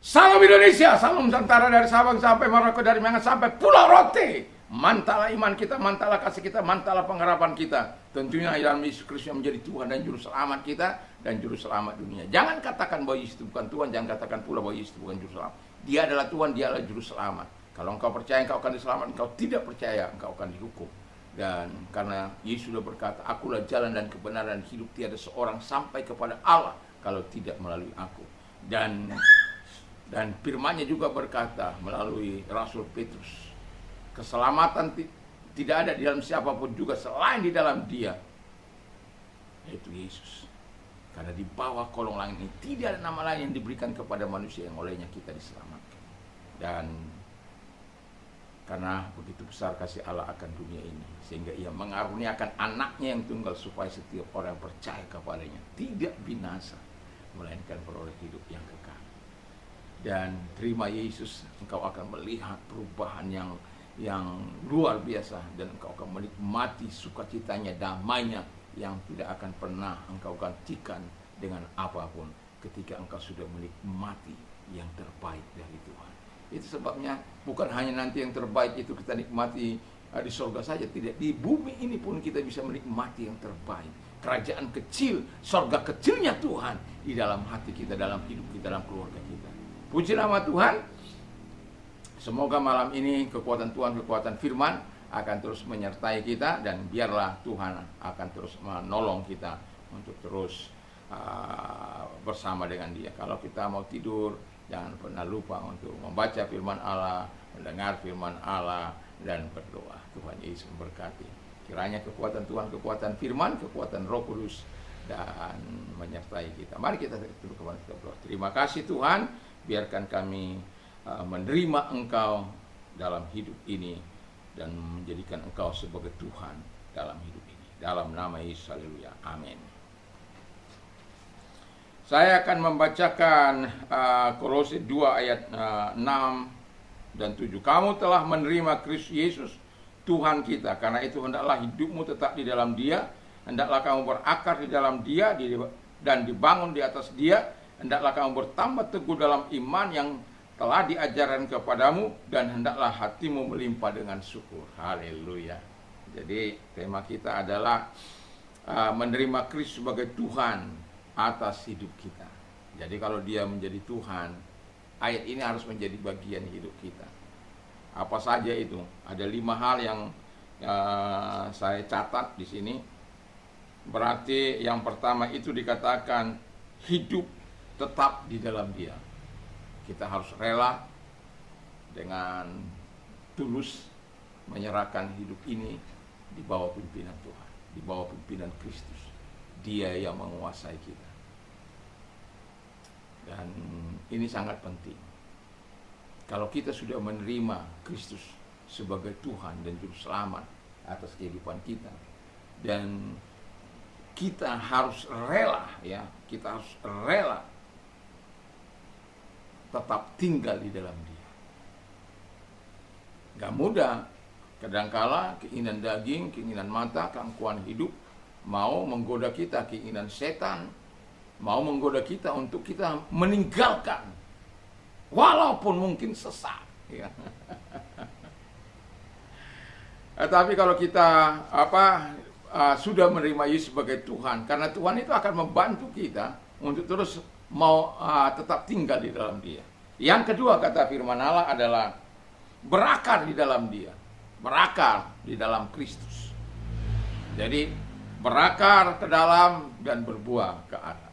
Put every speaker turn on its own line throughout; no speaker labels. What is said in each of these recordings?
Salam Indonesia, salam Nusantara dari Sabang sampai Merauke, dari Mangan sampai Pulau Rote. Mantalah iman kita, mantalah kasih kita, mantalah pengharapan kita. Tentunya dalam Yesus Kristus yang menjadi Tuhan dan Juru Selamat kita dan Juru Selamat dunia. Jangan katakan bahwa Yesus itu bukan Tuhan, jangan katakan pula bahwa Yesus itu bukan Juru Selamat. Dia adalah Tuhan, dia adalah Juru Selamat. Kalau engkau percaya engkau akan diselamatkan, engkau tidak percaya engkau akan dihukum. Dan karena Yesus sudah berkata, akulah jalan dan kebenaran dan hidup, tiada seorang sampai kepada Allah kalau tidak melalui aku. Dan firman-Nya juga berkata melalui Rasul Petrus, keselamatan tidak ada di dalam siapapun juga selain di dalam Dia, yaitu Yesus. Karena di bawah kolong langit ini tidak ada nama lain yang diberikan kepada manusia yang olehnya kita diselamatkan. Dan karena begitu besar kasih Allah akan dunia ini, sehingga Ia mengaruniakan anaknya yang tunggal, supaya setiap orang yang percaya kepadanya tidak binasa, melainkan beroleh hidup yang kekal. Dan terima Yesus, engkau akan melihat perubahan yang luar biasa, dan engkau akan menikmati sukacitanya, damainya yang tidak akan pernah engkau gantikan dengan apapun ketika engkau sudah menikmati yang terbaik dari Tuhan. Itu sebabnya bukan hanya nanti yang terbaik itu kita nikmati di surga saja, tidak, di bumi ini pun kita bisa menikmati yang terbaik. Kerajaan kecil, surga kecilnya Tuhan di dalam hati kita, dalam hidup kita, dalam keluarga kita. Puji nama Tuhan. Semoga malam ini kekuatan Tuhan, kekuatan firman akan terus menyertai kita, dan biarlah Tuhan akan terus menolong kita untuk terus bersama dengan Dia. Kalau kita mau tidur, jangan pernah lupa untuk membaca firman Allah, mendengar firman Allah, dan berdoa. Tuhan Yesus memberkati. Kiranya kekuatan Tuhan, kekuatan firman, kekuatan Roh Kudus dan menyertai kita. Mari kita tunduk kepada kita berdoa. Terima kasih Tuhan, biarkan kami menerima Engkau dalam hidup ini dan menjadikan Engkau sebagai Tuhan dalam hidup ini. Dalam nama Yesus, haleluya, amin. Saya akan membacakan Kolose 2 ayat 6 dan 7. Kamu telah menerima Kristus Yesus Tuhan kita, karena itu hendaklah hidupmu tetap di dalam Dia, hendaklah kamu berakar di dalam Dia dan dibangun di atas Dia, hendaklah kamu bertambah teguh dalam iman yang telah diajarkan kepadamu, dan hendaklah hatimu melimpah dengan syukur. Haleluya. Jadi tema kita adalah menerima Kristus sebagai Tuhan atas hidup kita. Jadi kalau Dia menjadi Tuhan, ayat ini harus menjadi bagian hidup kita. Apa saja itu? Ada 5 hal yang saya catat di sini. Berarti yang pertama itu dikatakan hidup tetap di dalam Dia. Kita harus rela dengan tulus menyerahkan hidup ini di bawah pimpinan Tuhan, di bawah pimpinan Kristus. Dia yang menguasai kita. Dan ini sangat penting. Kalau kita sudah menerima Kristus sebagai Tuhan dan Juru Selamat atas kehidupan kita, dan kita harus rela, ya, kita harus rela tetap tinggal di dalam Dia. Gak mudah. Kadangkala keinginan daging, keinginan mata, keangkuhan hidup mau menggoda kita, keinginan setan mau menggoda kita untuk kita meninggalkan, walaupun mungkin sesat, ya. Tapi kalau kita sudah menerima Yesus sebagai Tuhan, karena Tuhan itu akan membantu kita untuk terus mau tetap tinggal di dalam Dia. Yang kedua, kata firman Allah adalah berakar di dalam Dia, berakar di dalam Kristus. Jadi berakar ke dalam dan berbuah ke atas.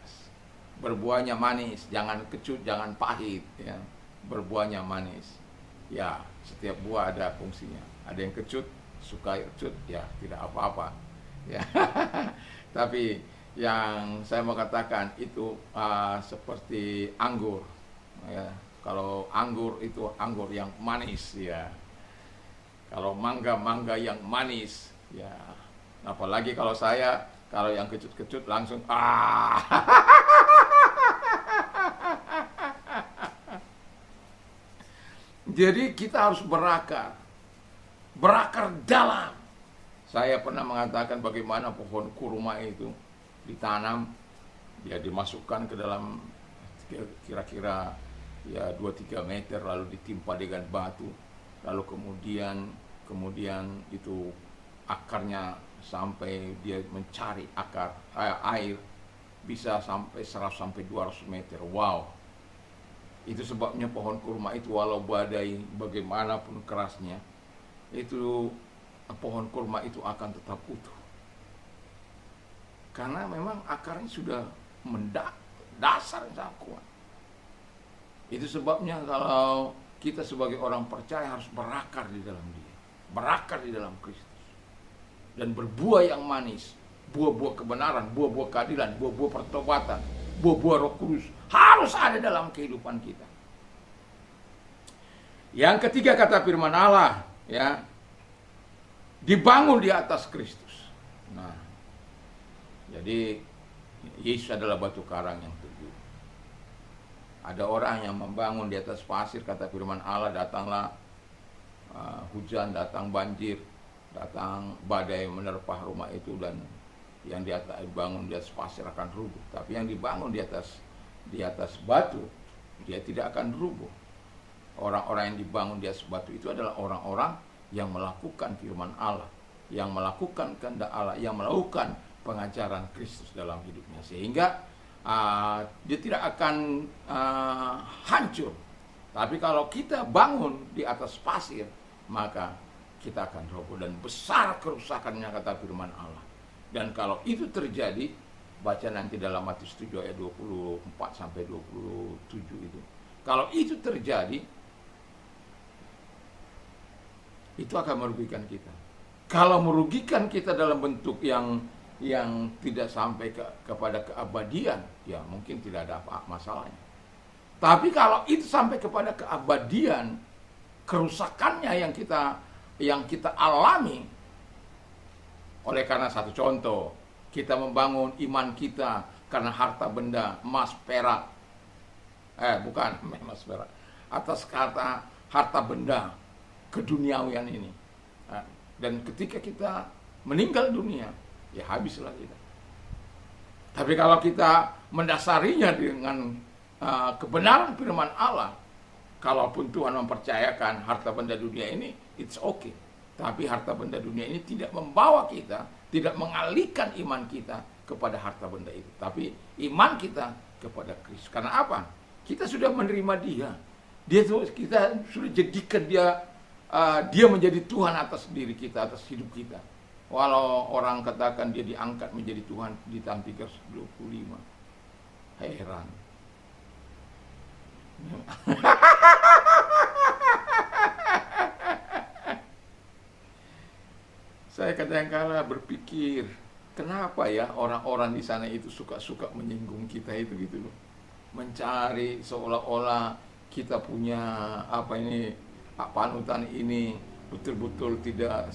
Berbuahnya manis, jangan kecut, jangan pahit, ya. Berbuahnya manis. Ya, setiap buah ada fungsinya. Ada yang kecut, suka kecut, ya tidak apa-apa, ya. Tapi yang saya mau katakan itu seperti anggur, ya. Kalau anggur itu anggur yang manis, ya. Kalau mangga yang manis, ya. Apalagi kalau yang kecut-kecut langsung Jadi kita harus berakar dalam. Saya pernah mengatakan bagaimana pohon kurma itu ditanam, dia dimasukkan ke dalam kira-kira ya 2-3 meter, lalu ditimpa dengan batu, lalu kemudian itu akarnya sampai dia mencari air bisa sampai 100 sampai 200 meter. Wow. Itu sebabnya pohon kurma itu walau badai bagaimanapun kerasnya, itu pohon kurma itu akan tetap utuh. Karena memang akarnya sudah dasar yang sangat kuat. Itu sebabnya kalau kita sebagai orang percaya harus berakar di dalam Dia, berakar di dalam Kristus, dan berbuah yang manis, buah-buah kebenaran, buah-buah keadilan, buah-buah pertobatan, buah-buah Roh Kudus harus ada dalam kehidupan kita. Yang ketiga kata firman Allah, ya, dibangun di atas Kristus. Nah, jadi Yesus adalah batu karang yang teguh. Ada orang yang membangun di atas pasir, kata firman Allah, datanglah hujan, datang banjir, datang badai menerpa rumah itu, dan yang dibangun di atas pasir akan rubuh. Tapi yang dibangun di atas batu, dia tidak akan rubuh. Orang-orang yang dibangun di atas batu itu adalah orang-orang yang melakukan firman Allah, yang melakukan kehendak Allah, yang melakukan pengajaran Kristus dalam hidupnya, sehingga dia tidak akan hancur. Tapi kalau kita bangun di atas pasir, maka kita akan roboh dan besar kerusakannya, kata firman Allah. Dan kalau itu terjadi, baca nanti dalam Matius 7 ayat 24 sampai 27 itu. Kalau itu terjadi, itu akan merugikan kita. Kalau merugikan kita dalam bentuk yang tidak sampai kepada keabadian, ya mungkin tidak ada masalahnya. Tapi kalau itu sampai kepada keabadian, kerusakannya yang kita alami, oleh karena satu contoh, kita membangun iman kita karena harta benda, emas, perak, bukan emas, perak, atas kata harta benda keduniawian ini. Dan ketika kita meninggal dunia, ya habislah kita. Tapi kalau kita mendasarinya dengan kebenaran firman Allah, kalaupun Tuhan mempercayakan harta benda dunia ini, it's okay. Tapi harta benda dunia ini tidak membawa kita, tidak mengalihkan iman kita kepada harta benda itu. Tapi iman kita kepada Kristus. Karena apa? Kita sudah menerima Dia. Kita sudah jadikan Dia menjadi Tuhan atas diri kita, atas hidup kita. Walau orang katakan dia diangkat menjadi Tuhan di tahun 325. Heran. Saya kadang-kala berpikir, kenapa ya orang-orang di sana itu suka-suka menyinggung kita itu gitu loh. Mencari seolah-olah kita punya panutan ini betul-betul tidak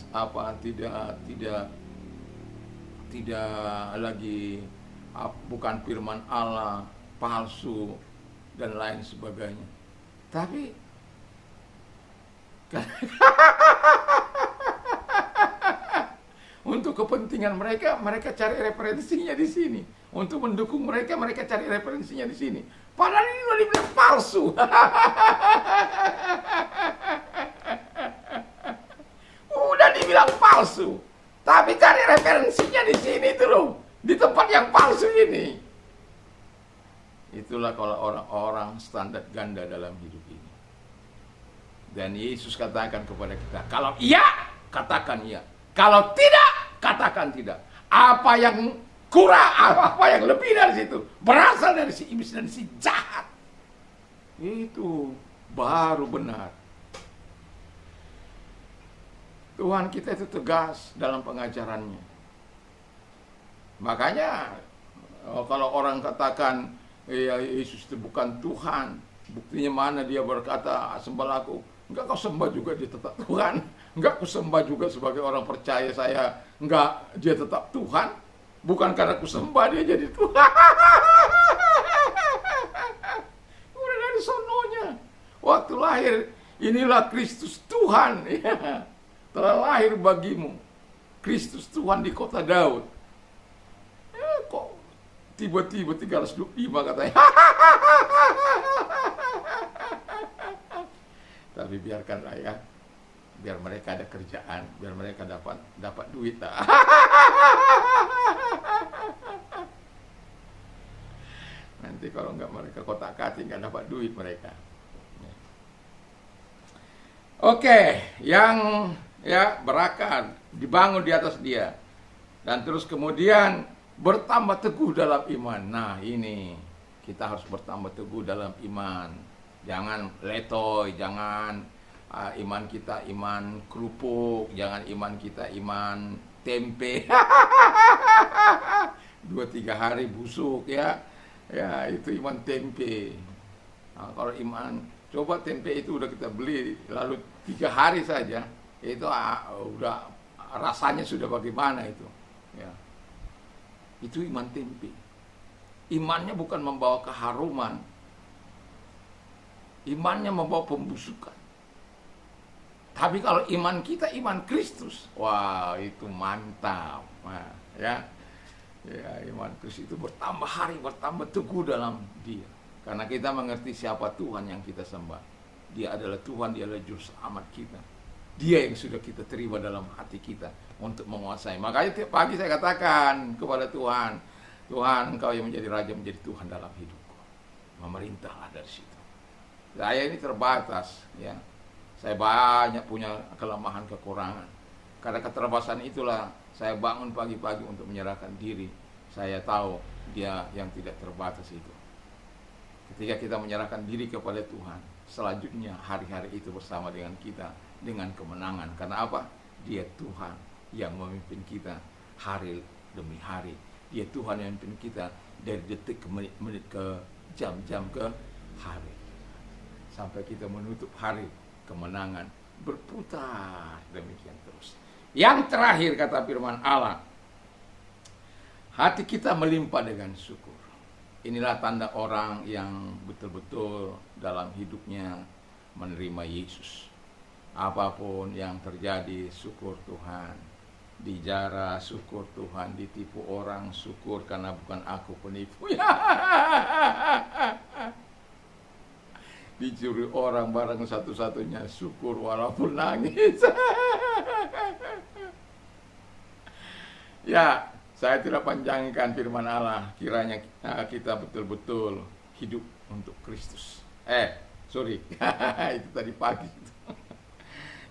lagi bukan firman Allah, palsu dan lain sebagainya. Tapi untuk kepentingan mereka cari referensinya di sini. Untuk mendukung mereka cari referensinya di sini. Padahal ini udah dibilang palsu. Udah dibilang palsu. Tapi cari referensinya di sini tuh loh. Di tempat yang palsu ini. Itulah kalau orang-orang standar ganda dalam hidup ini. Dan Yesus katakan kepada kita, kalau iya, katakan iya. Kalau tidak, katakan tidak. Apa yang kurang, apa yang lebih dari situ, berasal dari si iblis dan si jahat. Itu baru benar. Tuhan kita itu tegas dalam pengajarannya. Makanya kalau orang katakan Yesus itu bukan Tuhan, buktinya mana dia berkata sembah aku. Enggak, kau sembah juga dia tetap Tuhan. Enggak, aku sembah juga sebagai orang percaya saya. Enggak, dia tetap Tuhan. Bukan karena aku sembah dia jadi Tuhan. Udah dari sononya. Waktu lahir, inilah Kristus Tuhan. Ya. Telah lahir bagimu. Kristus Tuhan di kota Daud. Kok tiba-tiba 325 katanya. Tapi biarkanlah ya, biar mereka ada kerjaan, biar mereka dapat duit. Nanti kalau nggak mereka kotak-katik, nggak dapat duit mereka. Oke, yang ya berakar dibangun di atas dia, dan terus kemudian bertambah teguh dalam iman. Nah ini kita harus bertambah teguh dalam iman. Jangan letoy, jangan iman kita iman kerupuk, jangan iman kita iman tempe. 2-3 hari busuk ya. Ya itu iman tempe. Nah, kalau iman, coba tempe itu udah kita beli lalu 3 hari saja, itu udah rasanya sudah bagaimana itu. Ya. Itu iman tempe. Imannya bukan membawa keharuman, imannya membawa pembusukan. Tapi kalau iman kita iman Kristus, wah itu mantap. Nah, ya iman Kristus itu bertambah hari, bertambah teguh dalam dia. Karena kita mengerti siapa Tuhan yang kita sembah. Dia adalah Tuhan, dia adalah juru selamat kita. Dia yang sudah kita terima dalam hati kita untuk menguasai. Makanya tiap pagi saya katakan kepada Tuhan, Tuhan Engkau yang menjadi Raja, menjadi Tuhan dalam hidupku. Memerintahlah dari situ. Saya ini terbatas, ya. Saya banyak punya kelemahan, kekurangan. Karena keterbatasan itulah saya bangun pagi-pagi untuk menyerahkan diri. Saya tahu dia yang tidak terbatas itu. Ketika kita menyerahkan diri kepada Tuhan, selanjutnya hari-hari itu bersama dengan kita, dengan kemenangan. Karena apa? Dia Tuhan yang memimpin kita hari demi hari. Dia Tuhan yang memimpin kita dari detik ke menit ke jam-jam ke hari. Sampai kita menutup hari kemenangan, berputar demikian terus. Yang terakhir kata firman Allah, hati kita melimpah dengan syukur. Inilah tanda orang yang betul-betul dalam hidupnya menerima Yesus. Apapun yang terjadi, syukur Tuhan. Dijara, syukur Tuhan. Ditipu orang, syukur karena bukan aku penipu. Dicuri orang barang satu-satunya, syukur walaupun nangis. Ya, saya tidak panjangkan firman Allah. Kiranya kita betul-betul hidup untuk Kristus. Itu tadi pagi.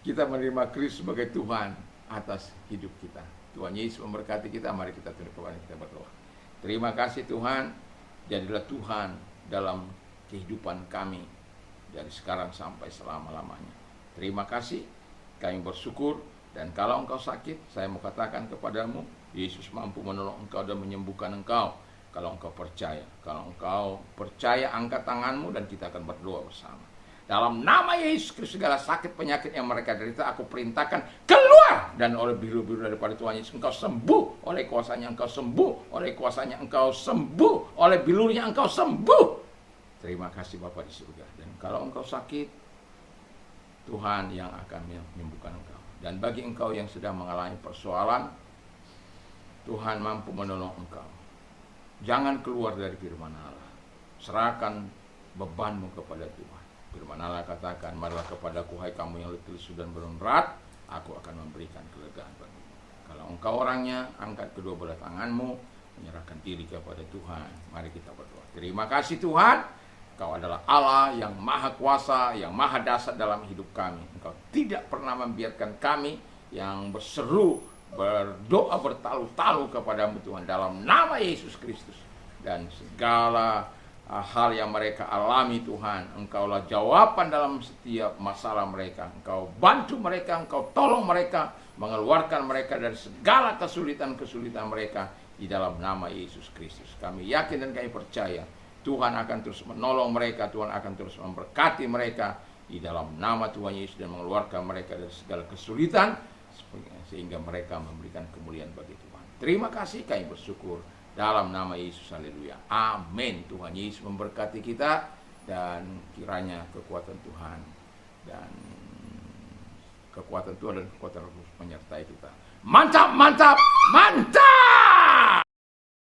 Kita menerima Kristus sebagai Tuhan atas hidup kita. Tuhan Yesus memberkati kita. Mari kita tunduk kepala kita berdoa. Terima kasih Tuhan. Jadilah Tuhan dalam kehidupan kami dari sekarang sampai selama-lamanya. Terima kasih. Kami bersyukur. Dan kalau engkau sakit, saya mau katakan kepadamu, Yesus mampu menolong engkau dan menyembuhkan engkau. Kalau engkau percaya. Kalau engkau percaya, angkat tanganmu dan kita akan berdoa bersama. Dalam nama Yesus Kristus, segala sakit penyakit yang mereka derita, aku perintahkan keluar. Dan oleh biru-biru daripada Tuhan Yesus, engkau sembuh. Oleh kuasanya engkau sembuh. Oleh kuasanya engkau sembuh. Oleh bilunya engkau sembuh. Terima kasih Bapa di surga. Dan kalau engkau sakit, Tuhan yang akan menyembuhkan engkau. Dan bagi engkau yang sedang mengalami persoalan, Tuhan mampu menolong engkau. Jangan keluar dari firman Allah. Serahkan bebanmu kepada Tuhan. Firman Allah katakan, marilah kepadaku hai kamu yang letih lesu dan berat, aku akan memberikan kelegaan bagimu. Kalau engkau orangnya, angkat kedua belah tanganmu, menyerahkan diri kepada Tuhan. Mari kita berdoa. Terima kasih Tuhan, Engkau adalah Allah yang maha kuasa, yang maha dahsyat dalam hidup kami. Engkau tidak pernah membiarkan kami yang berseru, berdoa bertalu-talu kepadamu Tuhan, dalam nama Yesus Kristus. Dan segala hal yang mereka alami Tuhan, Engkaulah jawaban dalam setiap masalah mereka. Engkau bantu mereka, Engkau tolong mereka, mengeluarkan mereka dari segala kesulitan-kesulitan mereka di dalam nama Yesus Kristus. Kami yakin dan kami percaya Tuhan akan terus menolong mereka, Tuhan akan terus memberkati mereka di dalam nama Tuhan Yesus dan mengeluarkan mereka dari segala kesulitan sehingga mereka memberikan kemuliaan bagi Tuhan. Terima kasih, kami bersyukur dalam nama Yesus, haleluya, amin. Tuhan Yesus memberkati kita dan kiranya kekuatan Tuhan dan kekuatan Tuhan dan kekuatan Roh Kudus menyertai kita. Mantap, mantap, mantap.